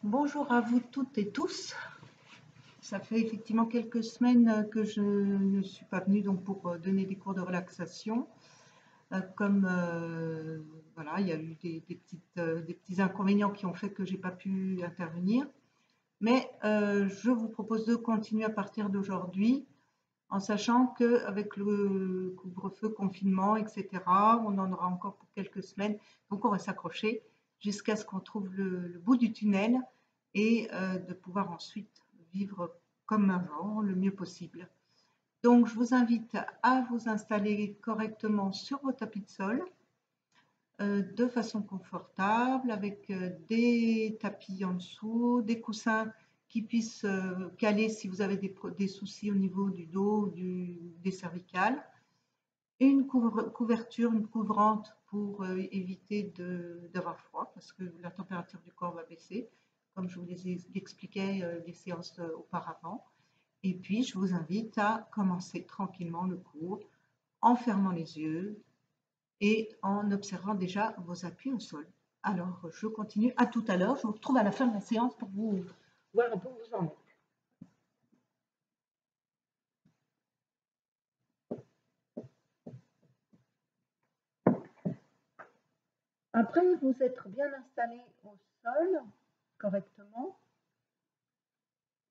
Bonjour à vous toutes et tous. Ça fait effectivement quelques semaines que je ne suis pas venue donc pour donner des cours de relaxation. Voilà, il y a eu des petits inconvénients qui ont fait que j'ai pas pu intervenir. Mais je vous propose de continuer à partir d'aujourd'hui, en sachant qu'avec le couvre-feu, confinement, etc., on en aura encore pour quelques semaines. Donc on va s'accrocher jusqu'à ce qu'on trouve le bout du tunnel et de pouvoir ensuite vivre comme avant, le mieux possible. Donc je vous invite à vous installer correctement sur vos tapis de sol, de façon confortable, avec des tapis en dessous, des coussins qui puissent caler si vous avez des soucis au niveau du dos ou des cervicales, et une couverture, une couvrante pour éviter d'avoir froid, parce que la température du corps va baisser, comme je vous les ai expliqué les séances auparavant. Et puis, je vous invite à commencer tranquillement le cours en fermant les yeux et en observant déjà vos appuis au sol. Alors, je continue. À tout à l'heure. Je vous retrouve à la fin de la séance pour vous voir d'où vous en êtes. Après vous être bien installé au sol correctement,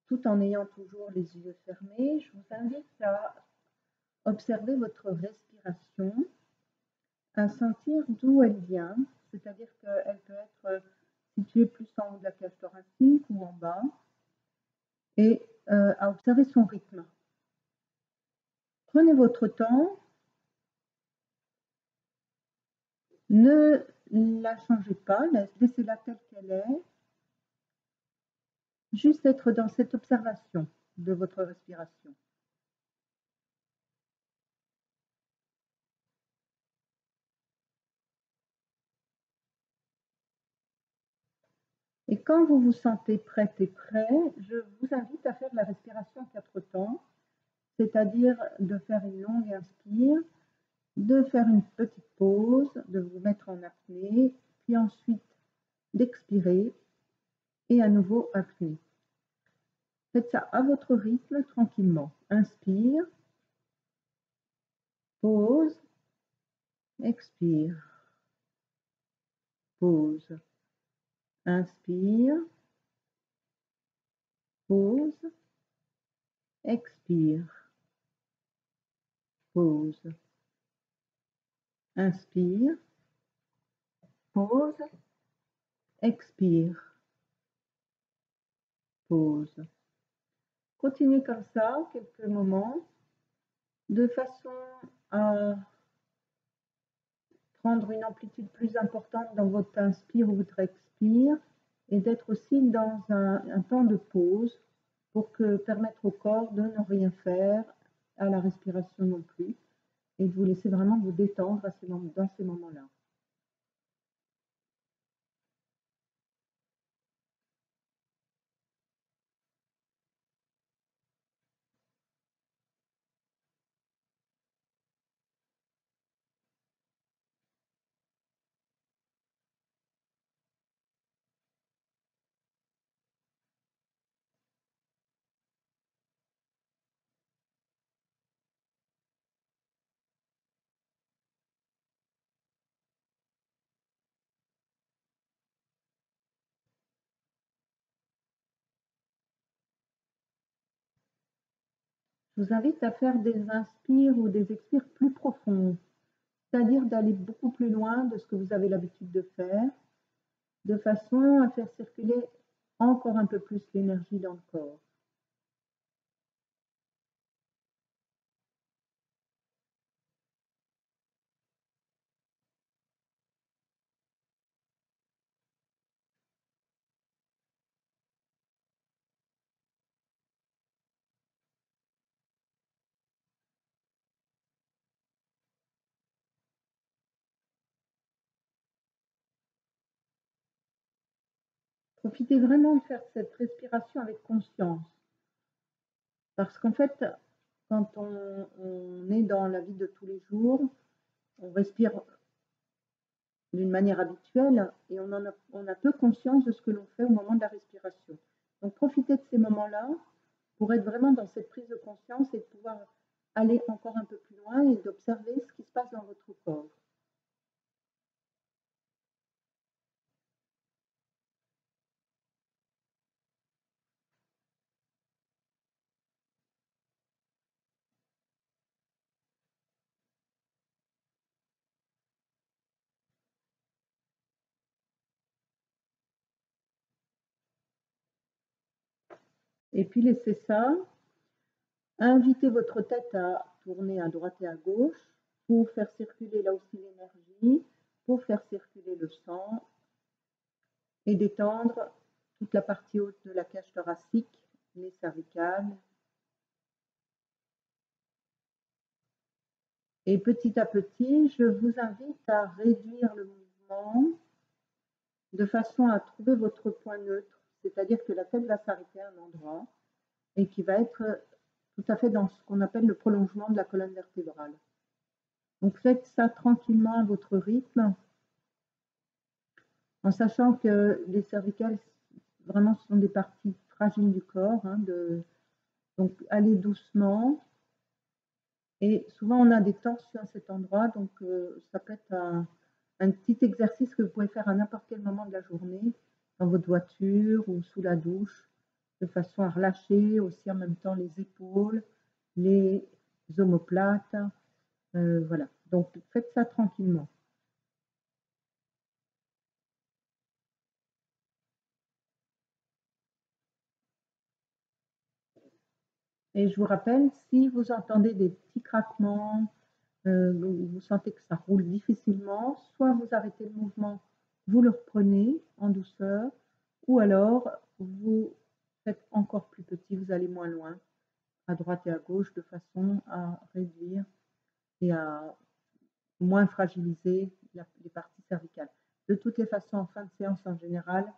tout en ayant toujours les yeux fermés, je vous invite à observer votre respiration, à sentir d'où elle vient, c'est-à-dire qu'elle peut être située plus en haut de la cage thoracique ou en bas, et à observer son rythme. Prenez votre temps, ne la changez pas, laissez-la telle qu'elle est, juste être dans cette observation de votre respiration. Et quand vous vous sentez prête et prêt, je vous invite à faire de la respiration 4 temps, c'est-à-dire de faire une longue inspire, de faire une petite pause, de vous mettre en apnée, puis ensuite d'expirer et à nouveau apnée. Faites ça à votre rythme, tranquillement. Inspire, pause, expire, pause, inspire, pause, expire, pause, inspire, pause, expire, pause. Continuez comme ça quelques moments, de façon à prendre une amplitude plus importante dans votre inspire ou votre expire, et d'être aussi dans un temps de pause pour permettre au corps de ne rien faire, à la respiration non plus, et de vous laisser vraiment vous détendre dans ces moments-là. Je vous invite à faire des inspires ou des expires plus profonds, c'est-à-dire d'aller beaucoup plus loin de ce que vous avez l'habitude de faire, de façon à faire circuler encore un peu plus l'énergie dans le corps. Profitez vraiment de faire cette respiration avec conscience. Parce qu'en fait, quand on est dans la vie de tous les jours, on respire d'une manière habituelle et on a peu conscience de ce que l'on fait au moment de la respiration. Donc profitez de ces moments-là pour être vraiment dans cette prise de conscience et de pouvoir aller encore un peu plus loin et d'observer ce qui se passe dans votre corps. Et puis laissez ça. Invitez votre tête à tourner à droite et à gauche pour faire circuler là aussi l'énergie, pour faire circuler le sang et détendre toute la partie haute de la cage thoracique, les cervicales. Et petit à petit, je vous invite à réduire le mouvement de façon à trouver votre point neutre, c'est-à-dire que la tête va s'arrêter à un endroit et qui va être tout à fait dans ce qu'on appelle le prolongement de la colonne vertébrale. Donc faites ça tranquillement à votre rythme, en sachant que les cervicales, vraiment, ce sont des parties fragiles du corps, hein, donc allez doucement. Et souvent, on a des tensions à cet endroit, donc ça peut être un petit exercice que vous pouvez faire à n'importe quel moment de la journée, dans votre voiture ou sous la douche, de façon à relâcher aussi en même temps les épaules, les omoplates. Voilà, donc faites ça tranquillement. Et je vous rappelle, si vous entendez des petits craquements, vous sentez que ça roule difficilement, soit vous arrêtez le mouvement, vous le reprenez en douceur, ou alors vous faites encore plus petit, vous allez moins loin, à droite et à gauche, de façon à réduire et à moins fragiliser les parties cervicales. De toutes les façons, en fin de séance en général,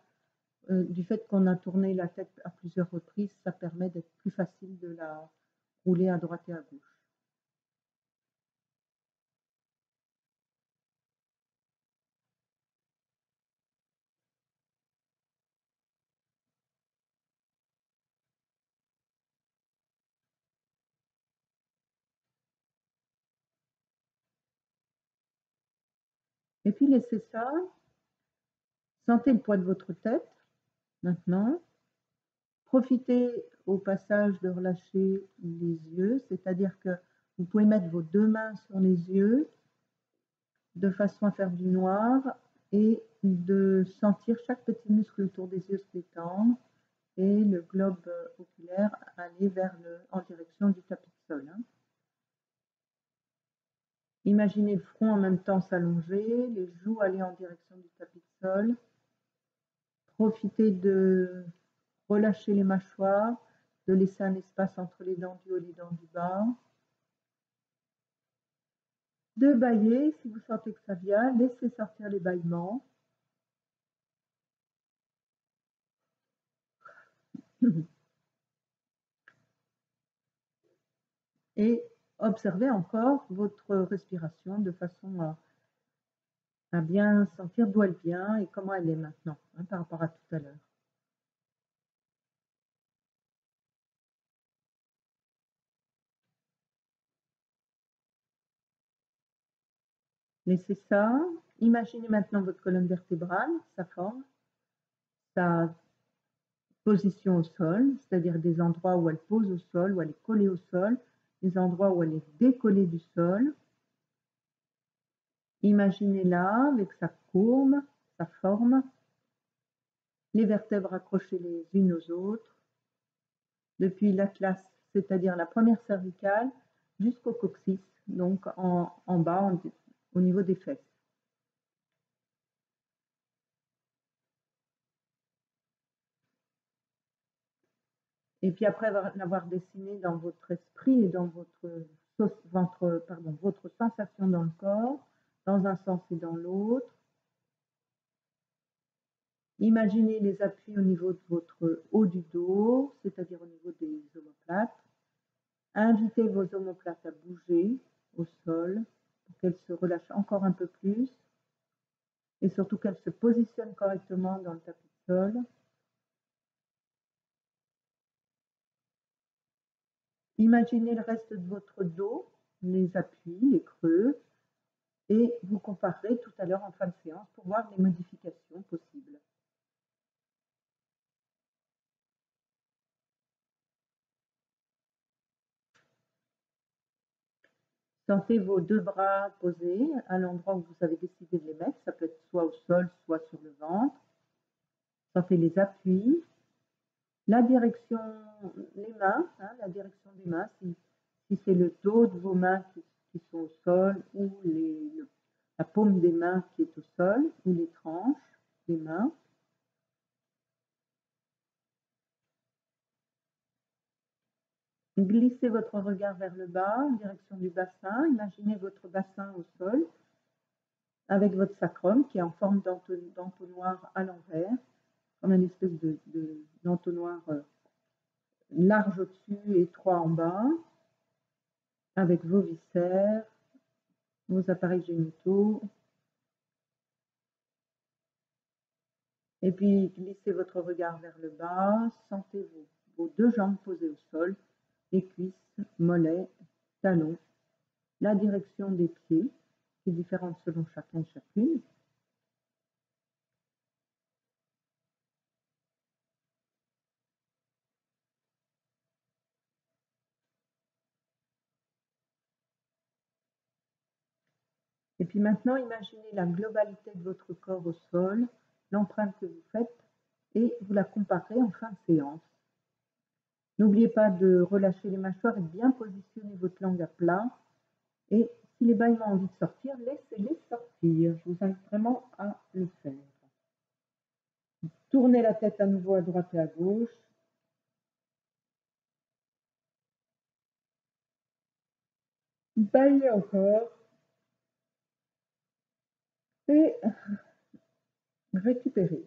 du fait qu'on a tourné la tête à plusieurs reprises, ça permet d'être plus facile de la rouler à droite et à gauche. Et puis laissez ça. Sentez le poids de votre tête maintenant. Profitez au passage de relâcher les yeux, c'est-à-dire que vous pouvez mettre vos deux mains sur les yeux de façon à faire du noir et de sentir chaque petit muscle autour des yeux se détendre et le globe oculaire aller en direction du tapis de sol. Imaginez le front en même temps s'allonger, les joues aller en direction du tapis de sol. Profitez de relâcher les mâchoires, de laisser un espace entre les dents du haut et les dents du bas. De bâiller, si vous sentez que ça vient, laissez sortir les bâillements. Et observez encore votre respiration de façon à bien sentir d'où elle vient et comment elle est maintenant, par rapport à tout à l'heure. Laissez ça. Imaginez maintenant votre colonne vertébrale, sa forme, sa position au sol, c'est-à-dire des endroits où elle pose au sol, où elle est collée au sol, des endroits où elle est décollée du sol. Imaginez-la avec sa courbe, sa forme, les vertèbres accrochées les unes aux autres, depuis l'atlas, c'est-à-dire la première cervicale, jusqu'au coccyx, donc en bas, au niveau des fesses. Et puis après l'avoir dessiné dans votre esprit et dans votre sensation dans le corps, dans un sens et dans l'autre, imaginez les appuis au niveau de votre haut du dos, c'est-à-dire au niveau des omoplates. Invitez vos omoplates à bouger au sol pour qu'elles se relâchent encore un peu plus. et surtout qu'elle se positionne correctement dans le tapis de sol. Imaginez le reste de votre dos, les appuis, les creux, et vous comparerez tout à l'heure en fin de séance pour voir les modifications possibles. Sentez vos deux bras posés à l'endroit où vous avez décidé de les mettre. Ça peut être soit au sol, soit sur le ventre. Sentez les appuis. La direction, les mains, la direction des mains, si c'est le dos de vos mains qui sont au sol ou la paume des mains qui est au sol ou les tranches des mains. Glissez votre regard vers le bas en direction du bassin. Imaginez votre bassin au sol avec votre sacrum qui est en forme d'entonnoir à l'envers, comme une espèce d'entonnoir large au-dessus et étroit en bas, avec vos viscères, vos appareils génitaux. Et puis glissez votre regard vers le bas, sentez vos deux jambes posées au sol, les cuisses, mollets, talons, la direction des pieds, qui est différente selon chacun et chacune. Et puis maintenant, imaginez la globalité de votre corps au sol, l'empreinte que vous faites, et vous la comparez en fin de séance. N'oubliez pas de relâcher les mâchoires et de bien positionner votre langue à plat. Et si les bâillements ont envie de sortir, laissez-les sortir. Je vous invite vraiment à le faire. Tournez la tête à nouveau à droite et à gauche. Baillez encore. Et récupérez.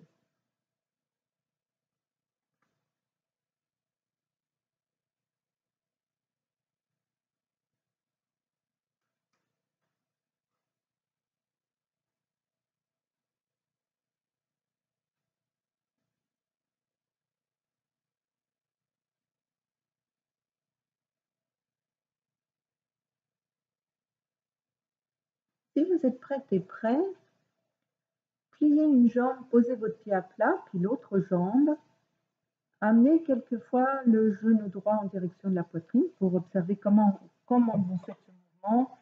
Si vous êtes prête et prêt, pliez une jambe, posez votre pied à plat, puis l'autre jambe. Amenez quelquefois le genou droit en direction de la poitrine pour observer comment vous faites ce mouvement,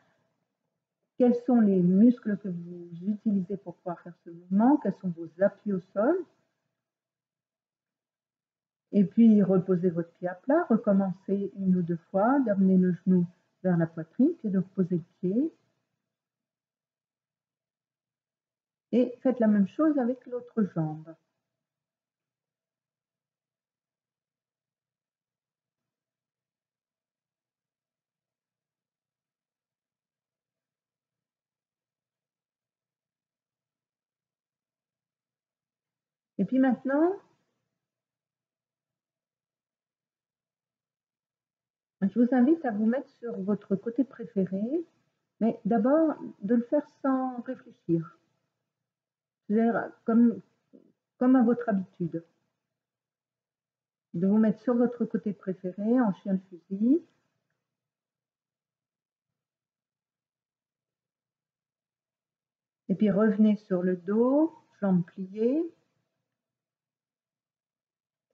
quels sont les muscles que vous utilisez pour pouvoir faire ce mouvement, quels sont vos appuis au sol. Et puis reposez votre pied à plat, recommencez une ou deux fois d'amener le genou vers la poitrine, puis de reposer le pied. Et faites la même chose avec l'autre jambe. Et puis maintenant, je vous invite à vous mettre sur votre côté préféré, mais d'abord de le faire sans réfléchir. C'est-à-dire comme à votre habitude. De vous mettre sur votre côté préféré en chien de fusil. Et puis revenez sur le dos, jambes pliées.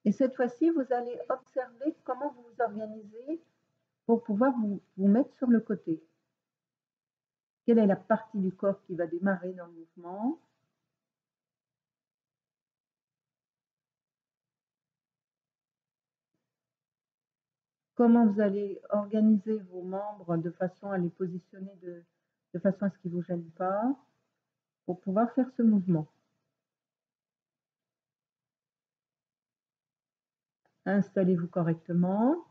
Et cette fois-ci, vous allez observer comment vous vous organisez pour pouvoir vous mettre sur le côté. Quelle est la partie du corps qui va démarrer dans le mouvement? Comment vous allez organiser vos membres de façon à les positionner de façon à ce qu'ils ne vous gênent pas pour pouvoir faire ce mouvement. Installez-vous correctement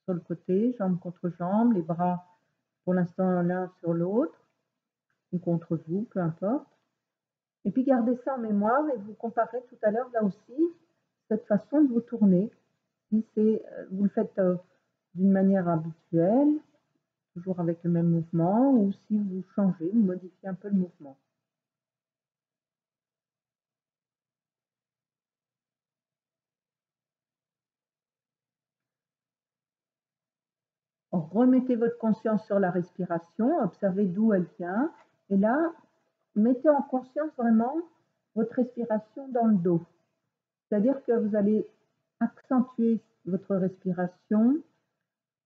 sur le côté, jambe contre jambe, les bras pour l'instant l'un sur l'autre ou contre vous, peu importe. Et puis gardez ça en mémoire et vous comparez tout à l'heure là aussi cette façon de vous tourner. Si vous le faites d'une manière habituelle, toujours avec le même mouvement, ou si vous changez, vous modifiez un peu le mouvement. Remettez votre conscience sur la respiration, observez d'où elle vient. Et là, mettez en conscience vraiment votre respiration dans le dos. C'est-à-dire que vous allez accentuer votre respiration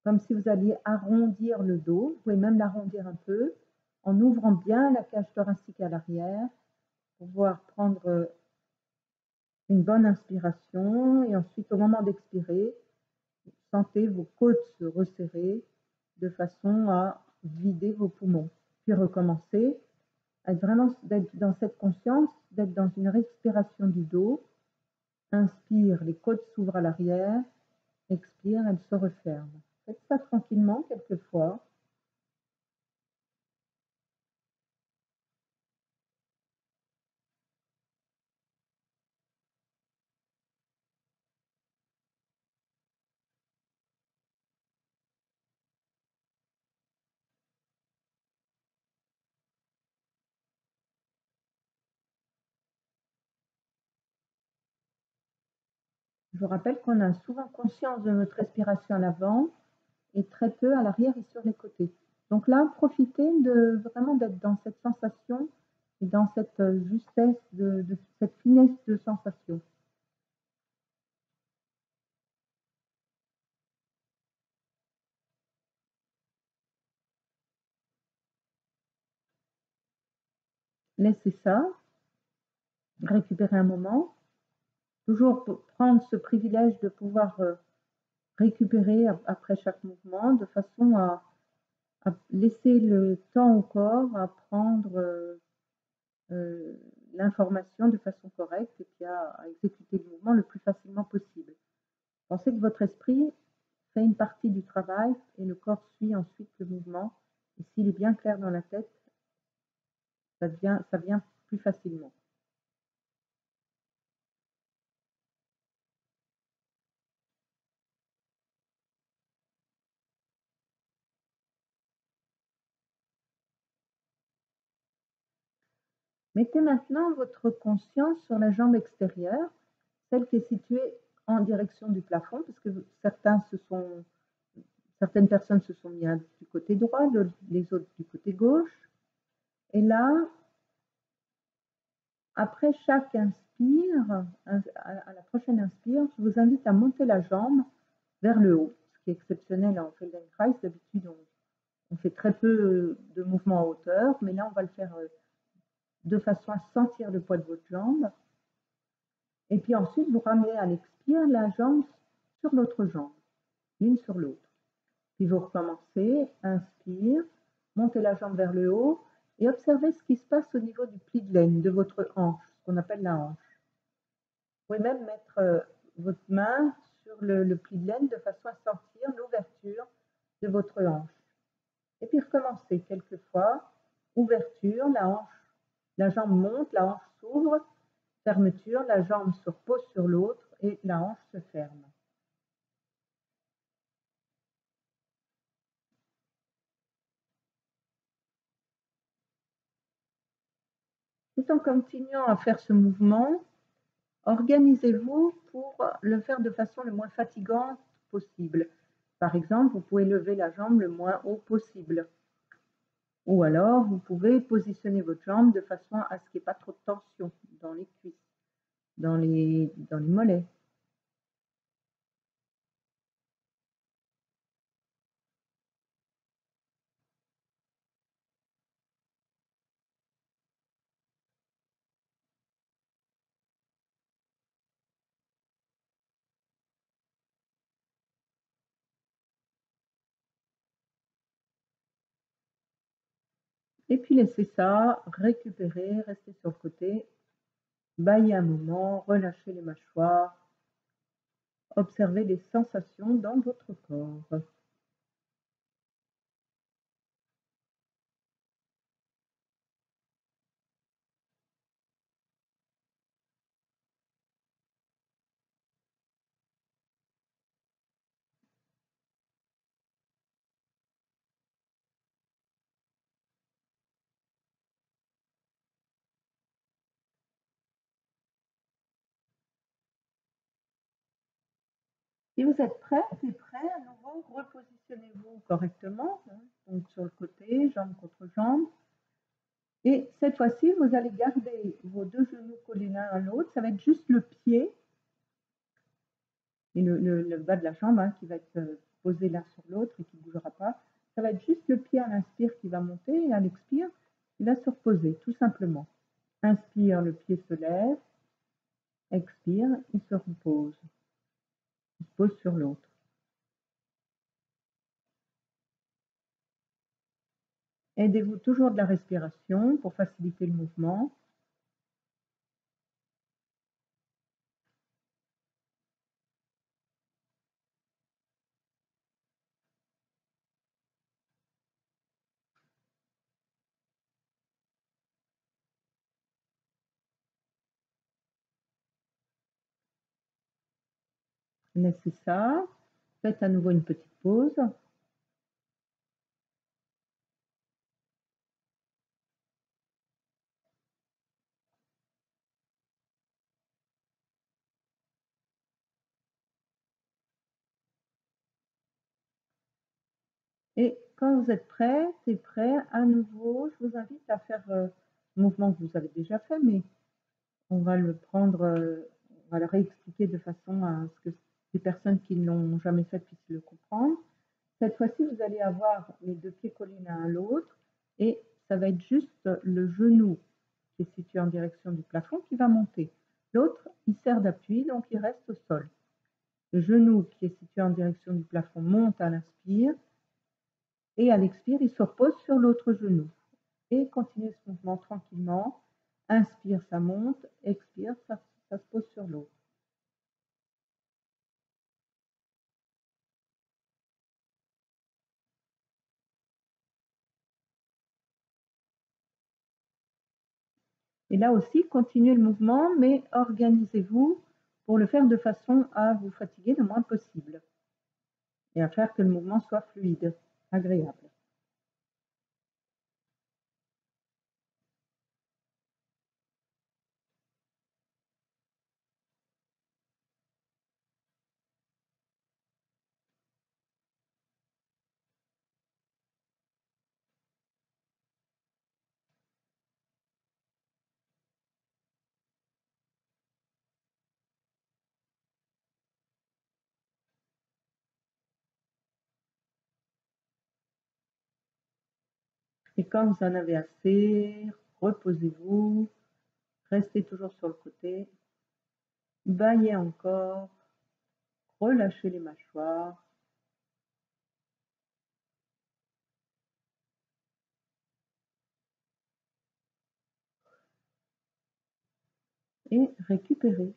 comme si vous alliez arrondir le dos. Vous pouvez même l'arrondir un peu en ouvrant bien la cage thoracique à l'arrière pour pouvoir prendre une bonne inspiration et ensuite au moment d'expirer, sentez vos côtes se resserrer de façon à vider vos poumons. Puis recommencer, d'être dans cette conscience, d'être dans une respiration du dos. Inspire, les côtes s'ouvrent à l'arrière. Expire, elles se referment. Faites ça tranquillement quelques fois. Je vous rappelle qu'on a souvent conscience de notre respiration à l'avant et très peu à l'arrière et sur les côtés. Donc là, profitez vraiment d'être dans cette sensation et dans cette justesse, de cette finesse de sensation. Laissez ça, récupérez un moment. Toujours prendre ce privilège de pouvoir récupérer après chaque mouvement de façon à laisser le temps au corps à prendre l'information de façon correcte et puis à exécuter le mouvement le plus facilement possible. Pensez que votre esprit fait une partie du travail et le corps suit ensuite le mouvement. Et s'il est bien clair dans la tête, ça vient plus facilement. Mettez maintenant votre conscience sur la jambe extérieure, celle qui est située en direction du plafond, parce que certaines personnes se sont mises du côté droit, les autres du côté gauche. Et là, après chaque inspire, à la prochaine inspire, je vous invite à monter la jambe vers le haut, ce qui est exceptionnel en Feldenkrais. D'habitude, on fait très peu de mouvements en hauteur, mais là, on va le faire de façon à sentir le poids de votre jambe. Et puis ensuite, vous ramenez à l'expire la jambe sur l'autre jambe, l'une sur l'autre. Puis vous recommencez, inspire, montez la jambe vers le haut et observez ce qui se passe au niveau du pli de laine de votre hanche, ce qu'on appelle la hanche. Vous pouvez même mettre votre main sur le pli de laine de façon à sentir l'ouverture de votre hanche. Et puis recommencez quelques fois, ouverture, la jambe monte, la hanche s'ouvre, fermeture, la jambe se repose sur l'autre et la hanche se ferme. Tout en continuant à faire ce mouvement, organisez-vous pour le faire de façon le moins fatigante possible. Par exemple, vous pouvez lever la jambe le moins haut possible. Ou alors, vous pouvez positionner votre jambe de façon à ce qu'il n'y ait pas trop de tension dans les cuisses, dans les mollets. Et puis laissez ça, récupérer, rester sur le côté, bailler un moment, relâcher les mâchoires, observer les sensations dans votre corps. Si vous êtes prêt, c'est prêt, à nouveau, repositionnez-vous correctement, hein, donc sur le côté, jambe contre jambe. Et cette fois-ci, vous allez garder vos deux genoux collés l'un à l'autre. Ça va être juste le pied et le bas de la jambe hein, qui va être posé l'un sur l'autre et qui ne bougera pas. Ça va être juste le pied à l'inspire qui va monter et à l'expire, il va se reposer, tout simplement. Inspire, le pied se lève. Expire, il se repose. Il se pose sur l'autre. Aidez-vous toujours de la respiration pour faciliter le mouvement. Laissez ça. Faites à nouveau une petite pause. Et quand vous êtes prêt, c'est prêt, à nouveau, je vous invite à faire le mouvement que vous avez déjà fait, mais on va le prendre, on va le réexpliquer de façon à ce que les personnes qui ne l'ont jamais fait puissent le comprendre. Cette fois-ci, vous allez avoir les deux pieds collés l'un à l'autre et ça va être juste le genou qui est situé en direction du plafond qui va monter. L'autre, il sert d'appui, donc il reste au sol. Le genou qui est situé en direction du plafond monte à l'inspire et à l'expire, il se repose sur l'autre genou. Et continuez ce mouvement tranquillement. Inspire, ça monte. Expire, ça se pose sur l'autre. Et là aussi, continuez le mouvement, mais organisez-vous pour le faire de façon à vous fatiguer le moins possible et à faire que le mouvement soit fluide, agréable. Et quand vous en avez assez, reposez-vous, restez toujours sur le côté, baillez encore, relâchez les mâchoires. Et récupérez.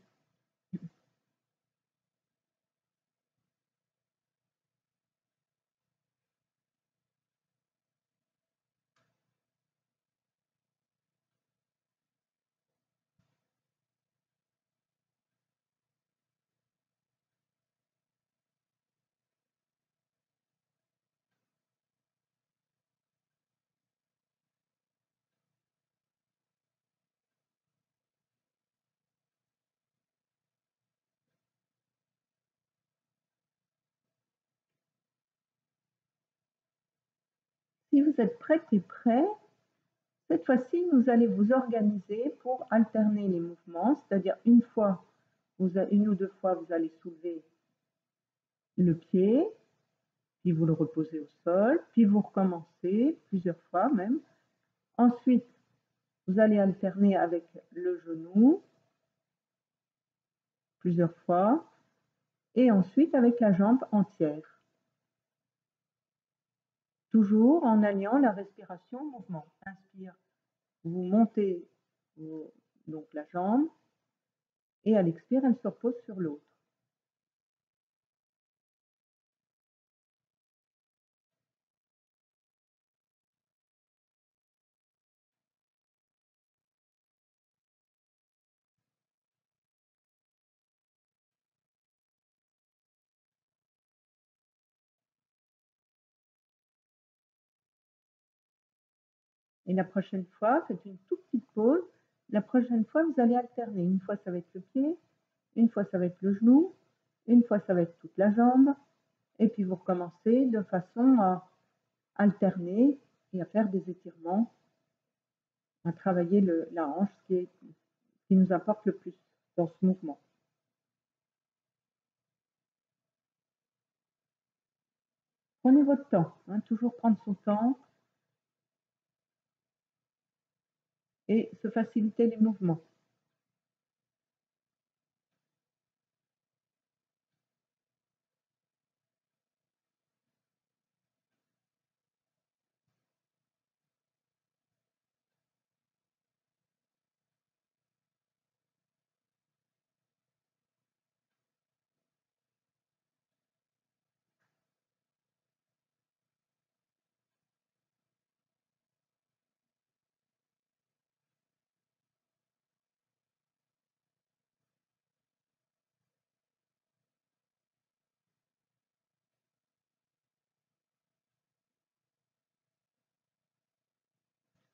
Si vous êtes prête et prêt, cette fois-ci, vous allez vous organiser pour alterner les mouvements, c'est-à-dire une ou deux fois, vous allez soulever le pied, puis vous le reposez au sol, puis vous recommencez plusieurs fois même. Ensuite, vous allez alterner avec le genou plusieurs fois et ensuite avec la jambe entière. Toujours en alliant la respiration au mouvement. Inspire, vous montez donc la jambe et à l'expire, elle se repose sur l'autre. Et la prochaine fois, faites une toute petite pause. La prochaine fois, vous allez alterner. Une fois, ça va être le pied, une fois, ça va être le genou, Une fois, ça va être toute la jambe. Et puis, vous recommencez de façon à alterner et à faire des étirements, à travailler la hanche, ce qui nous importe le plus dans ce mouvement. Prenez votre temps, hein, toujours prendre son temps et se faciliter les mouvements.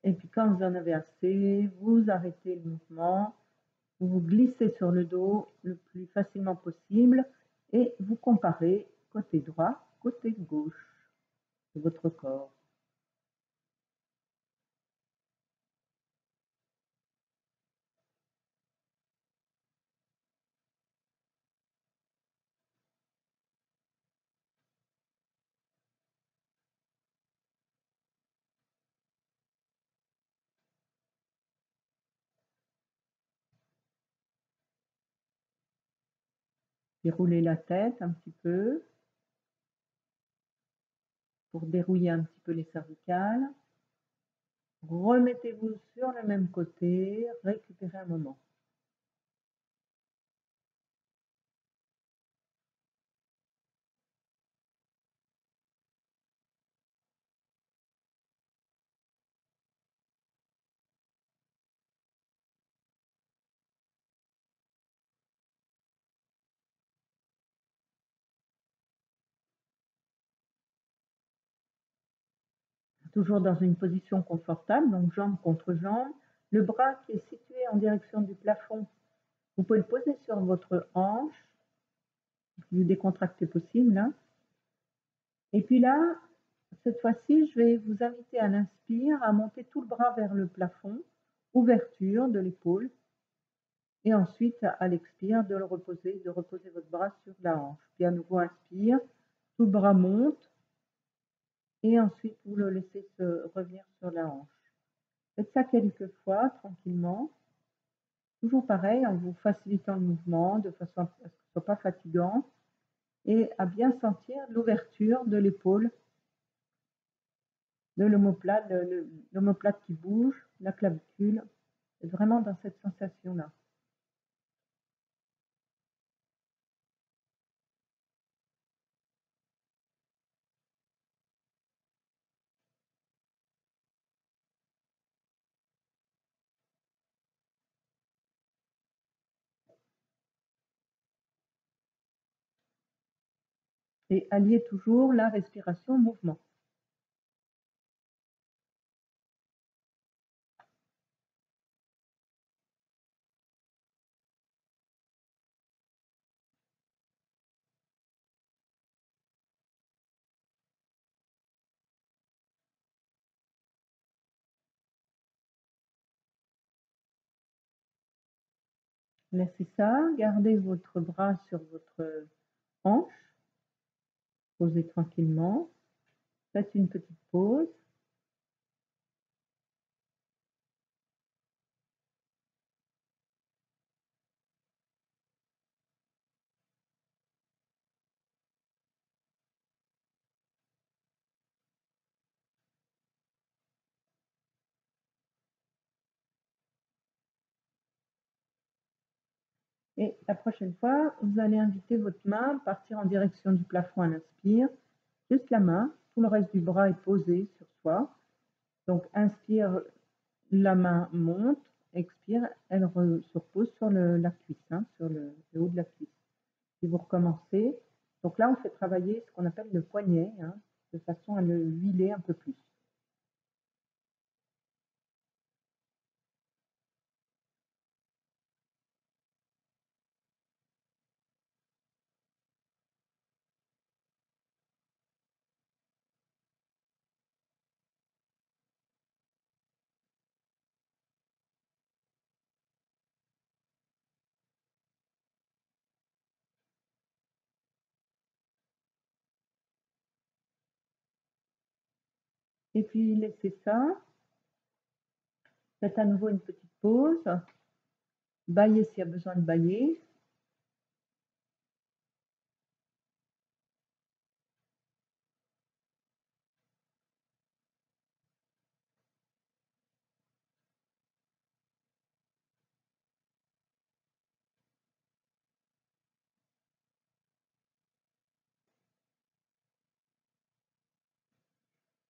Et puis quand vous en avez assez, vous arrêtez le mouvement, vous vous glissez sur le dos le plus facilement possible et vous comparez côté droit, côté gauche de votre corps. Déroulez la tête un petit peu pour dérouiller un petit peu les cervicales. Remettez-vous sur le même côté, récupérez un moment. Toujours dans une position confortable, donc jambe contre jambe. Le bras qui est situé en direction du plafond, vous pouvez le poser sur votre hanche, le plus décontracté possible. Hein. Et puis là, cette fois-ci, je vais vous inviter à l'inspire à monter tout le bras vers le plafond, ouverture de l'épaule, et ensuite à l'expire de reposer votre bras sur la hanche. Puis à nouveau inspire, tout le bras monte, et ensuite vous le laissez revenir sur la hanche. Faites ça quelques fois, tranquillement. Toujours pareil, en vous facilitant le mouvement, de façon à ce que ce ne soit pas fatigant, et à bien sentir l'ouverture de l'épaule, de l'omoplate qui bouge, la clavicule, vraiment dans cette sensation-là. Et alliez toujours la respiration au mouvement. Laissez ça, gardez votre bras sur votre hanche, posez tranquillement, faites une petite pause. Et la prochaine fois, vous allez inviter votre main à partir en direction du plafond à l'inspire. Juste la main, tout le reste du bras est posé sur soi. Donc inspire, la main monte, expire, elle se repose sur la cuisse, hein, sur le haut de la cuisse. Et vous recommencez. Donc là, on fait travailler ce qu'on appelle le poignet, hein, de façon à le huiler un peu plus. Et puis laissez ça. Faites à nouveau une petite pause. Baillez s'il y a besoin de bailler.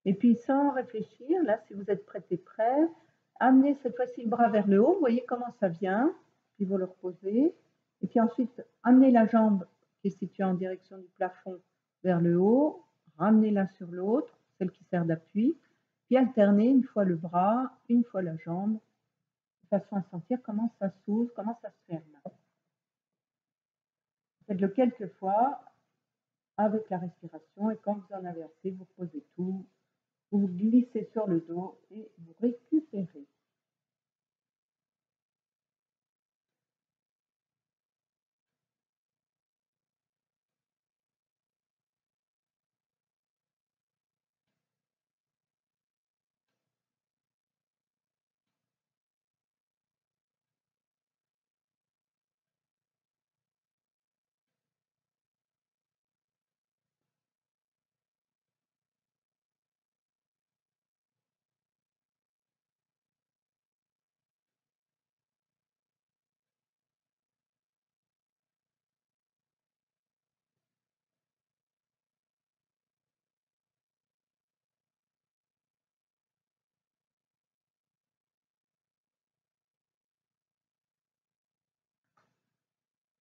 Et puis sans réfléchir, là, si vous êtes prêt et prêt, amenez cette fois-ci le bras vers le haut. Vous voyez comment ça vient. Puis vous le reposez. Et puis ensuite, amenez la jambe qui est située en direction du plafond vers le haut. Ramenez-la sur l'autre, celle qui sert d'appui. Puis alternez une fois le bras, une fois la jambe, de façon à sentir comment ça s'ouvre, comment ça se ferme. Faites-le quelques fois avec la respiration. Et quand vous en avez assez, vous posez tout. Vous glissez sur le dos et vous récupérez.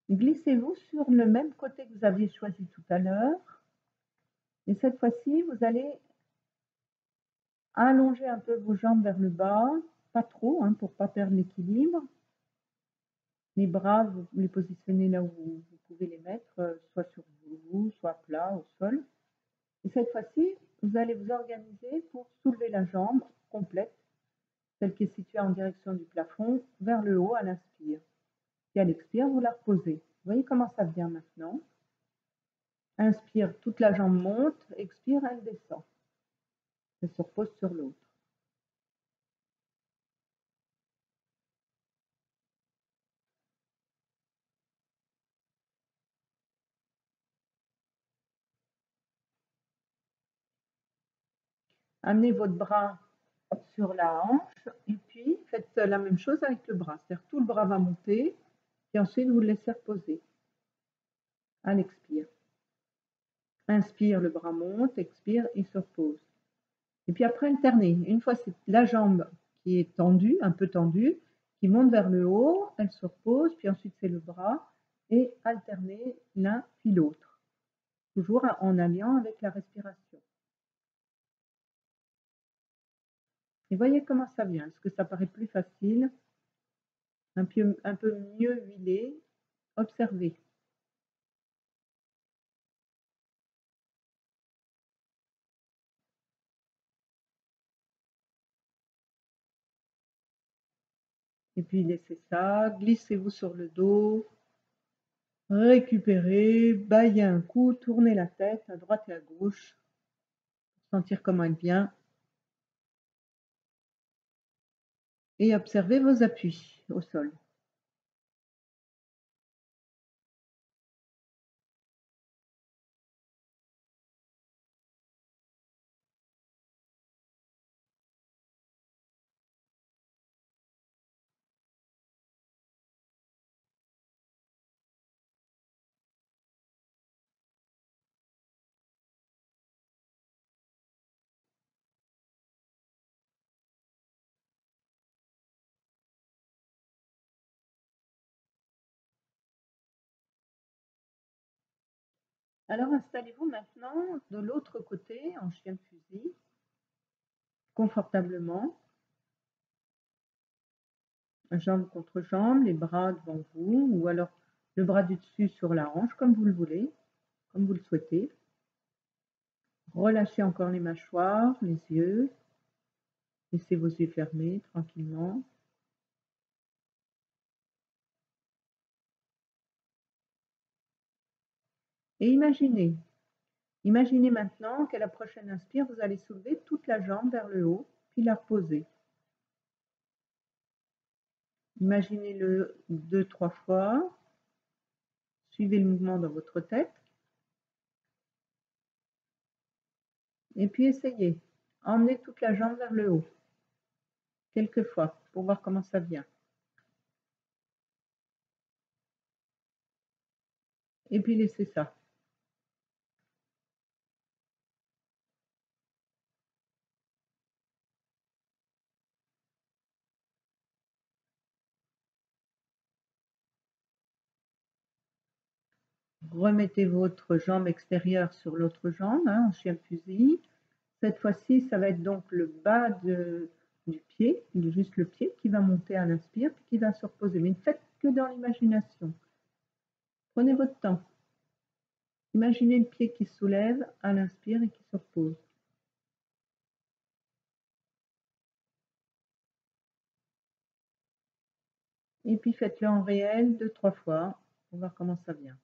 Glissez-vous sur le même côté que vous aviez choisi tout à l'heure. Et cette fois-ci, vous allez allonger un peu vos jambes vers le bas, pas trop, hein, pour ne pas perdre l'équilibre. Les bras, vous les positionnez là où vous pouvez les mettre, soit sur vous, soit plat, au sol. Et cette fois-ci, vous allez vous organiser pour soulever la jambe complète, celle qui est située en direction du plafond, vers le haut à l'inspire. Et à l'expire, vous la reposez. Vous voyez comment ça vient maintenant. Inspire, toute la jambe monte, expire, elle descend. Elle se repose sur l'autre. Amenez votre bras sur la hanche et puis faites la même chose avec le bras. C'est-à-dire tout le bras va monter et ensuite vous le laissez reposer à l'expire. Inspire, le bras monte, expire, il se repose. Et puis après, alternez. Une fois, c'est la jambe qui est tendue, un peu tendue, qui monte vers le haut, elle se repose, puis ensuite c'est le bras, et alternez l'un puis l'autre, toujours en alliant avec la respiration. Et voyez comment ça vient. Est-ce que ça paraît plus facile, un peu mieux huilé? Observez. Et puis laissez ça, glissez-vous sur le dos, récupérez, baillez un coup, tournez la tête à droite et à gauche, pour sentir comment elle vient. Et observez vos appuis au sol. Alors installez-vous maintenant de l'autre côté en chien de fusil, confortablement, jambe contre jambe, les bras devant vous, ou alors le bras du dessus sur la hanche, comme vous le voulez, comme vous le souhaitez. Relâchez encore les mâchoires, les yeux. Laissez vos yeux fermés tranquillement. Et imaginez Imaginez maintenant qu'à la prochaine inspire, vous allez soulever toute la jambe vers le haut, puis la reposer. Imaginez-le 2-3 fois. Suivez le mouvement dans votre tête. Et puis essayez. Emmenez toute la jambe vers le haut. Quelques fois, pour voir comment ça vient. Et puis laissez ça. Remettez votre jambe extérieure sur l'autre jambe, en chien de fusil. Cette fois-ci, ça va être donc le bas du pied, juste le pied qui va monter à l'inspire, puis qui va se reposer. Mais ne faites que dans l'imagination. Prenez votre temps. Imaginez le pied qui se soulève à l'inspire et qui se repose. Et puis faites-le en réel 2-3 fois pour voir comment ça vient.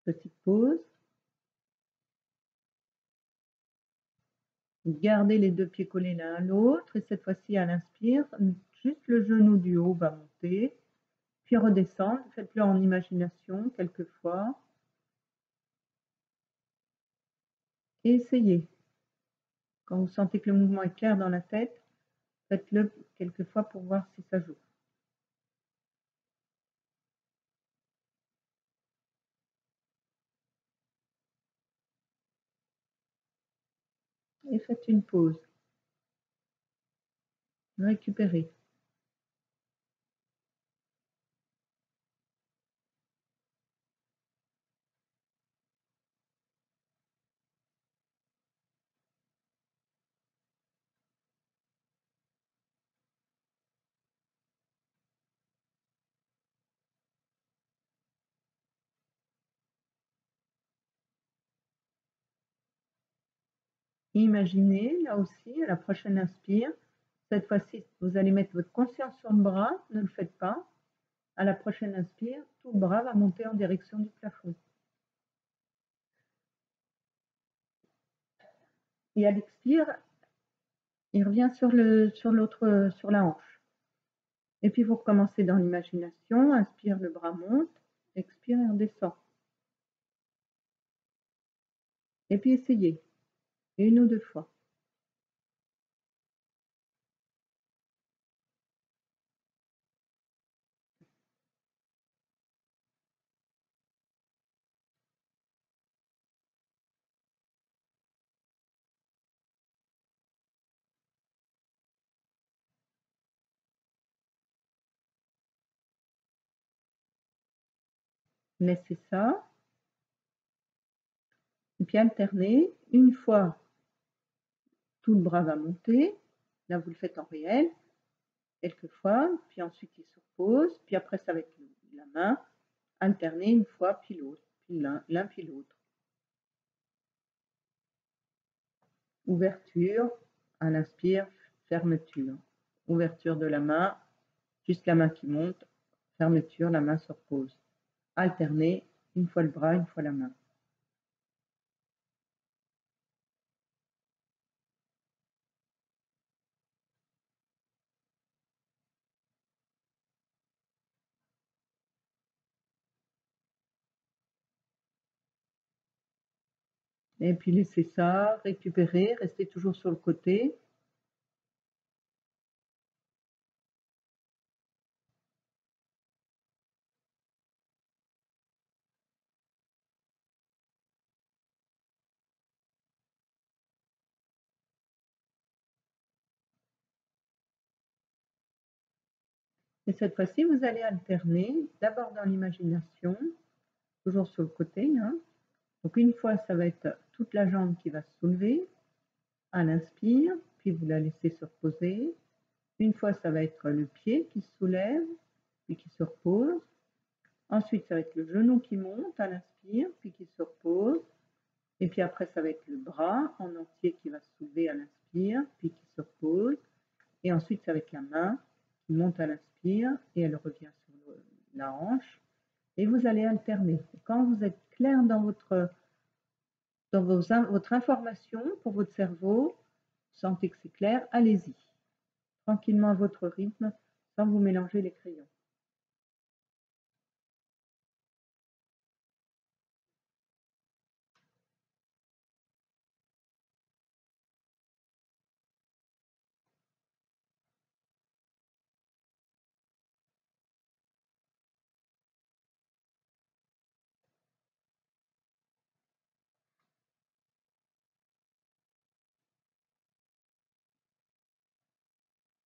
Petite pause. Gardez les deux pieds collés l'un à l'autre et cette fois-ci à l'inspire, juste le genou du haut va monter, puis redescendre. Faites-le en imagination quelques fois. Et essayez. Quand vous sentez que le mouvement est clair dans la tête, faites-le quelques fois pour voir si ça joue. Et faites une pause. Récupérez. Imaginez, là aussi, à la prochaine inspire, cette fois-ci, vous allez mettre votre conscience sur le bras, ne le faites pas. À la prochaine inspire, tout le bras va monter en direction du plafond. Et à l'expire, il revient sur la hanche. Et puis vous recommencez dans l'imagination, inspire, le bras monte, expire et redescend. Et puis essayez, 1 ou 2 fois. Laissez ça. Et puis alternez, une fois, tout le bras va monter. Là, vous le faites en réel, quelques fois, puis ensuite il se repose, puis après ça va être la main, alterner une fois, puis l'autre, puis l'un puis l'autre. Ouverture, à l'inspire, fermeture. Ouverture de la main, juste la main qui monte, fermeture, la main se repose. Alterner, une fois le bras, une fois la main. Et puis laissez ça, récupérer, restez toujours sur le côté. Et cette fois-ci, vous allez alterner, d'abord dans l'imagination, toujours sur le côté. Donc une fois, ça va être toute la jambe qui va se soulever à l'inspire, puis vous la laissez se reposer. Une fois, ça va être le pied qui se soulève, puis qui se repose. Ensuite, ça va être le genou qui monte à l'inspire, puis qui se repose. Et puis après, ça va être le bras en entier qui va se soulever à l'inspire, puis qui se repose. Et ensuite, ça va être la main qui monte à l'inspire et elle revient sur la hanche. Et vous allez alterner. Et quand vous êtes clair dans votre information pour votre cerveau, sentez que c'est clair, allez-y. Tranquillement à votre rythme, sans vous mélanger les crayons.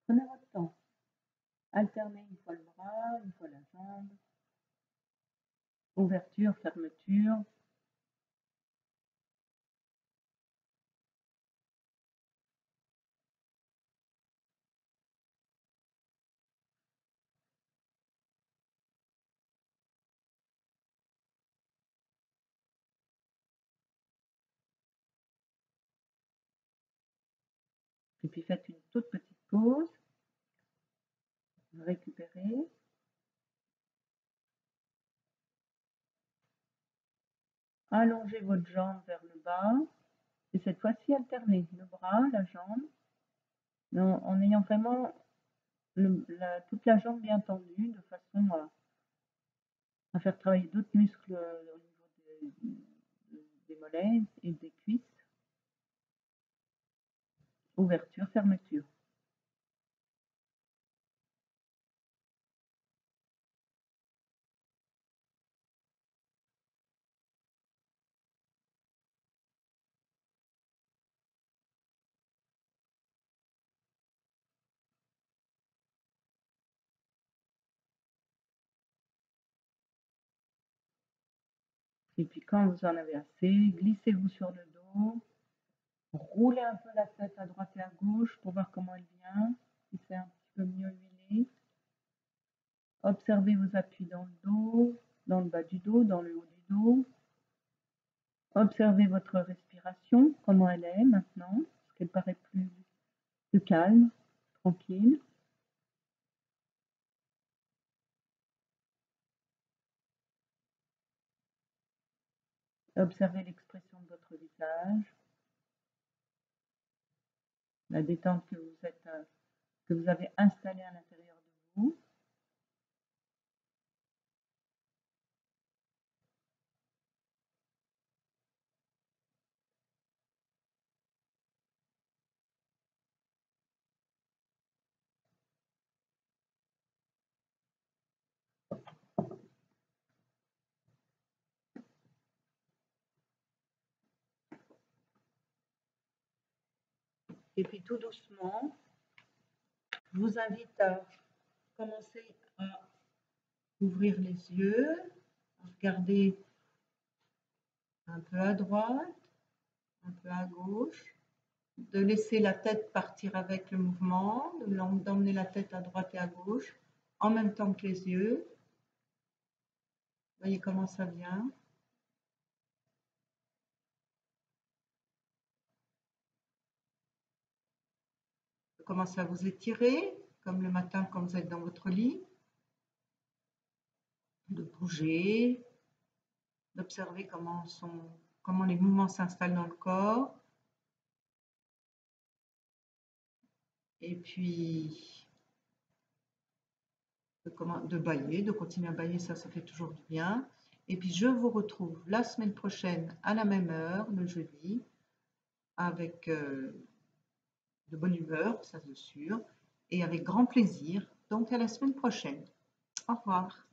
Prenez votre temps. Alternez une fois le bras, une fois la jambe. Ouverture, fermeture. Et puis faites une toute petite pause. Récupérez. Allongez votre jambe vers le bas. Et cette fois-ci, alternez le bras, la jambe, en ayant vraiment toute la jambe bien tendue, de façon à faire travailler d'autres muscles au niveau des mollets et des cuisses. Ouverture, fermeture. Et puis quand vous en avez assez, glissez-vous sur le dos, roulez un peu la tête à droite et à gauche pour voir comment elle vient, si c'est un petit peu mieux huilé. Observez vos appuis dans le dos, dans le bas du dos, dans le haut du dos. Observez votre respiration, comment elle est maintenant, est-ce qu'elle paraît plus calme, tranquille. Observez l'expression de votre visage, la détente que vous avez installée à l'intérieur de vous. Et puis tout doucement, je vous invite à commencer à ouvrir les yeux, à regarder un peu à droite, un peu à gauche, de laisser la tête partir avec le mouvement, d'emmener la tête à droite et à gauche, en même temps que les yeux. Voyez comment ça vient. Vous commencez à vous étirer, comme le matin quand vous êtes dans votre lit, de bouger, d'observer comment les mouvements s'installent dans le corps. Et puis de bailler, de continuer à bailler, ça fait toujours du bien. Et puis je vous retrouve la semaine prochaine à la même heure, le jeudi, avec de bonne humeur, ça c'est sûr, et avec grand plaisir. Donc à la semaine prochaine. Au revoir.